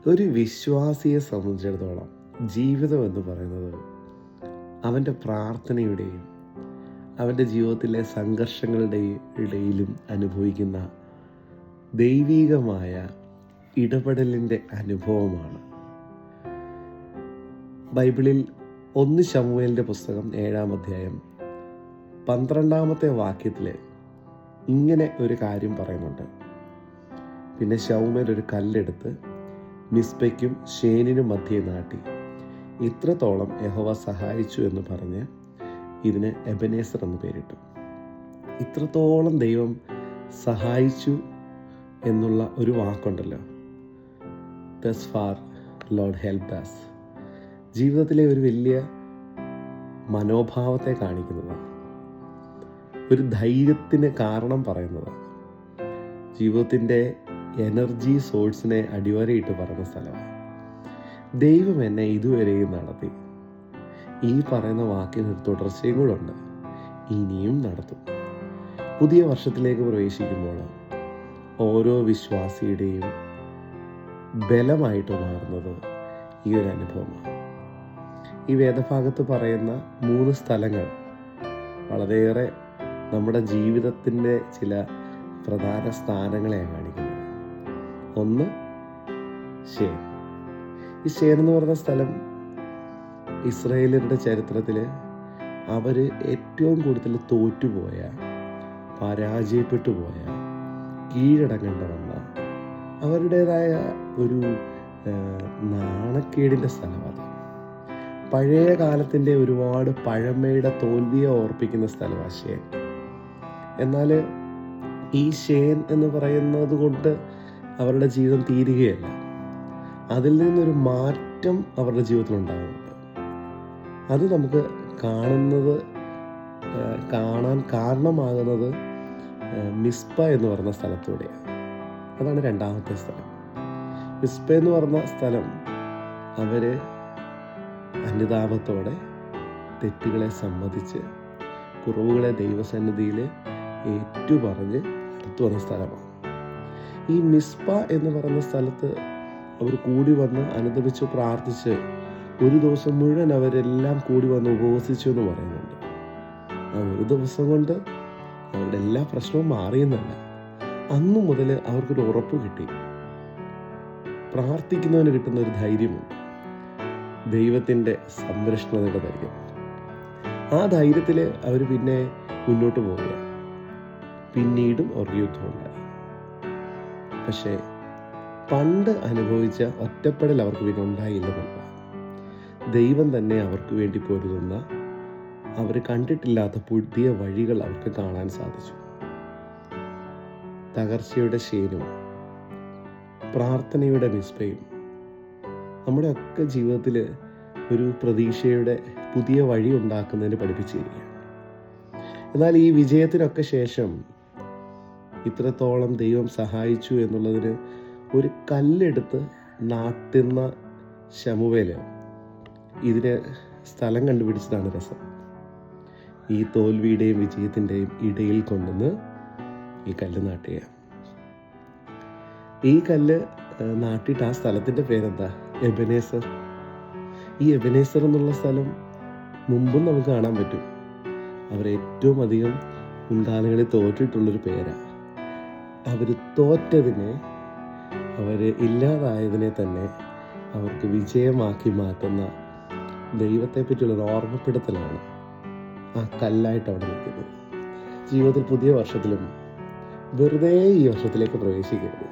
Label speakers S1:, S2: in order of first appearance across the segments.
S1: ഒരു വിശ്വാസിയെ സംബന്ധിച്ചിടത്തോളം ജീവിതം എന്ന് പറയുന്നത് അവൻ്റെ പ്രാർത്ഥനയുടെയും അവൻ്റെ ജീവിതത്തിലെ സംഘർഷങ്ങളുടെയും ഇടയിലും അനുഭവിക്കുന്ന ദൈവീകമായ ഇടപെടലിൻ്റെ അനുഭവമാണ്. ബൈബിളിൽ 1 ശമൂവേലിൻ്റെ പുസ്തകം 7-ാം അധ്യായം 12-ാമത്തെ വാക്യത്തിൽ ഇങ്ങനെ ഒരു കാര്യം പറയുന്നുണ്ട്. പിന്നെ ശമൂവേൽ ഒരു കല്ലെടുത്ത് മിസ്പയ്ക്കും ശേനിനും മധ്യേ നാട്ടി, ഇത്രത്തോളം യഹോവ സഹായിച്ചു എന്ന് പറഞ്ഞ് ഇതിന് എബനേസർ എന്ന് പേരിട്ടു. ഇത്രത്തോളം ദൈവം സഹായിച്ചു എന്നുള്ള ഒരു വാക്കുണ്ടല്ലോ, thus far Lord helped us, ജീവിതത്തിലെ ഒരു വലിയ മനോഭാവത്തെ കാണിക്കുന്നതാണ്, ഒരു ധൈര്യത്തിന് കാരണം പറയുന്നതാണ്, ജീവിതത്തിൻ്റെ എനർജി സോഴ്സിനെ അടിവരയിട്ട് പറയുന്ന സ്ഥലമാണ്. ദൈവം എന്നെ ഇതുവരെയും നടത്തി, ഈ പറയുന്ന വാക്കിന് ഒരു തുടർച്ചയും കൂടെ ഉണ്ട്, ഇനിയും നടത്തും. പുതിയ വർഷത്തിലേക്ക് പ്രവേശിക്കുമ്പോൾ ഓരോ വിശ്വാസിയുടെയും ബലമായിട്ട് മാറുന്നത് ഈ ഒരു അനുഭവമാണ്. ഈ വേദഭാഗത്ത് പറയുന്ന 3 സ്ഥലങ്ങൾ വളരെയേറെ നമ്മുടെ ജീവിതത്തിൻ്റെ ചില പ്രധാന സ്ഥാനങ്ങളെയാണ് കാണിക്കുന്നത്. ഒന്ന് ശേൻ. ഈ ശേൻ എന്ന് പറയുന്ന സ്ഥലം ഇസ്രായേലിൻ്റെ ചരിത്രത്തിൽ അവർ ഏറ്റവും കൂടുതൽ തോറ്റുപോയ, പരാജയപ്പെട്ടു പോയ, കീഴടങ്ങേണ്ട വന്ന അവരുടേതായ ഒരു നാണക്കേടിൻ്റെ സ്ഥലമാണ്. പഴയ കാലത്തിൻ്റെ ഒരുപാട് പഴമയുടെ തോൽവിയെ ഓർപ്പിക്കുന്ന സ്ഥലമാണ് ശേൻ. എന്നാൽ ഈ ശേൻ എന്ന് പറയുന്നത് കൊണ്ട് അവരുടെ ജീവിതം തീരുകയല്ല, അതിൽ നിന്നൊരു മാറ്റം അവരുടെ ജീവിതത്തിൽ ഉണ്ടാകുന്നുണ്ട്. അത് നമുക്ക് കാണാൻ കാരണമാകുന്നത് മിസ്പ എന്ന് പറയുന്ന സ്ഥലത്തൂടെയാണ്. അതാണ് 2ാമത്തെ സ്ഥലം. മിസ്പ എന്ന് പറഞ്ഞ സ്ഥലം അവർ അനുതാപത്തോടെ തെറ്റുകളെ സമ്മതിച്ച് കുറവുകളെ ദൈവസന്നിധിയിൽ ഏറ്റുപറഞ്ഞ് അടുത്തു വന്ന സ്ഥലമാണ്. ഈ മിസ്പ എന്ന് പറയുന്ന സ്ഥലത്ത് അവർ കൂടി വന്ന് അനുദപിച്ച് പ്രാർത്ഥിച്ച് ഒരു ദിവസം മുഴുവൻ അവരെല്ലാം കൂടി വന്ന് ഉപവസിച്ചു എന്ന് പറയുന്നുണ്ട്. ആ ഒരു ദിവസം കൊണ്ട് അവരുടെ എല്ലാ പ്രശ്നവും മാറിയെന്നല്ല, അന്നു മുതൽ അവർക്കൊരു ഉറപ്പ് കിട്ടി, പ്രാർത്ഥിക്കുന്നവന് കിട്ടുന്ന ഒരു ധൈര്യമുണ്ട്, ദൈവത്തിൻ്റെ സംരക്ഷണയുടെ ധൈര്യം. ആ ധൈര്യത്തിൽ അവർ പിന്നെ മുന്നോട്ട് പോവുക. പിന്നീടും അവർക്ക് യുദ്ധമുണ്ടായി. പക്ഷേ പണ്ട് അനുഭവിച്ച ഒറ്റപ്പെടൽ അവർക്ക് പിന്നെ ഉണ്ടായില്ലെന്നുള്ള, ദൈവം തന്നെ അവർക്ക് വേണ്ടി പൊരുതുന്ന, അവർ കണ്ടിട്ടില്ലാത്ത പുതിയ വഴികൾ അവർക്ക് കാണാൻ സാധിച്ചു. തകർച്ചയുടെ ശേനും പ്രാർത്ഥനയുടെ മിസ്പയും നമ്മുടെ ഒക്കെ ജീവിതത്തിൽ ഒരു പ്രതീക്ഷയുടെ പുതിയ വഴി ഉണ്ടാക്കുന്നതിന് പഠിപ്പിച്ചിരിക്കുകയാണ്. എന്നാൽ ഈ വിജയത്തിനൊക്കെ ശേഷം ഇത്രത്തോളം ദൈവം സഹായിച്ചു എന്നുള്ളതിന് ഒരു കല്ലെടുത്ത് നാട്ടുന്ന ശമൂവേല് ഇതിന് സ്ഥലം കണ്ടുപിടിച്ചതാണ് രസം. ഈ തോൽവിയുടെയും വിജയത്തിൻ്റെയും ഇടയിൽ കൊണ്ടുവന്ന് ഈ കല്ല് നാട്ടുക. ഈ കല്ല് നാട്ടിയിട്ട് ആ സ്ഥലത്തിൻ്റെ പേരെന്താ? എബനേസർ. ഈ എബനേസർ എന്നുള്ള സ്ഥലം മുമ്പും നമുക്ക് കാണാൻ പറ്റും. അവരേറ്റവും അധികം മുൻകാലങ്ങളിൽ തോറ്റിട്ടുള്ളൊരു പേരാണ്. അവർ തോറ്റതിനെ, അവർ ഇല്ലാതായതിനെ തന്നെ അവർക്ക് വിജയമാക്കി മാറ്റുന്ന ദൈവത്തെ പറ്റിയുള്ളൊരു ഓർമ്മപ്പെടുത്തലാണ് ആ കല്ലായിട്ട് അവിടെ നിൽക്കുന്നത്. ജീവിതത്തിൽ പുതിയ വർഷത്തിലും വെറുതെ ഈ വർഷത്തിലേക്ക് പ്രവേശിക്കരുത്.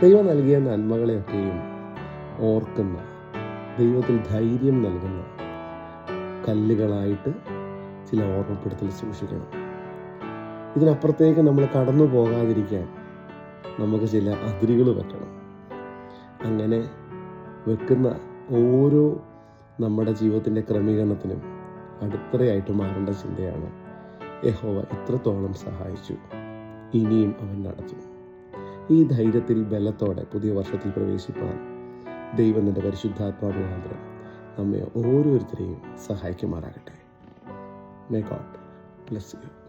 S1: ദൈവം നൽകിയ നന്മകളെയൊക്കെയും ഓർക്കുന്ന, ദൈവത്തിൽ ധൈര്യം നൽകുന്ന കല്ലുകളായിട്ട് ചില ഓർമ്മപ്പെടുത്തൽ സൂക്ഷിക്കണം. ഇതിനപ്പുറത്തേക്ക് നമ്മൾ കടന്നു പോകാതിരിക്കാൻ നമുക്ക് ചില അതിരുകൾ വെക്കണം. അങ്ങനെ വെക്കുന്ന ഓരോ നമ്മുടെ ജീവിതത്തിൻ്റെ ക്രമീകരണത്തിനും അടിത്തറയായിട്ട് മാറേണ്ട ചിന്തയാണ്, യഹോവ ഇത്രത്തോളം സഹായിച്ചു, ഇനിയും അവൻ നടത്തും. ഈ ധൈര്യത്തിൽ ബലത്തോടെ പുതിയ വർഷത്തിൽ പ്രവേശിപ്പാൻ ദൈവം തൻ്റെ പരിശുദ്ധാത്മാവ് മുഖാന്തരം നമ്മെ ഓരോരുത്തരെയും സഹായിക്കുമാറാകട്ടെ. May God bless you.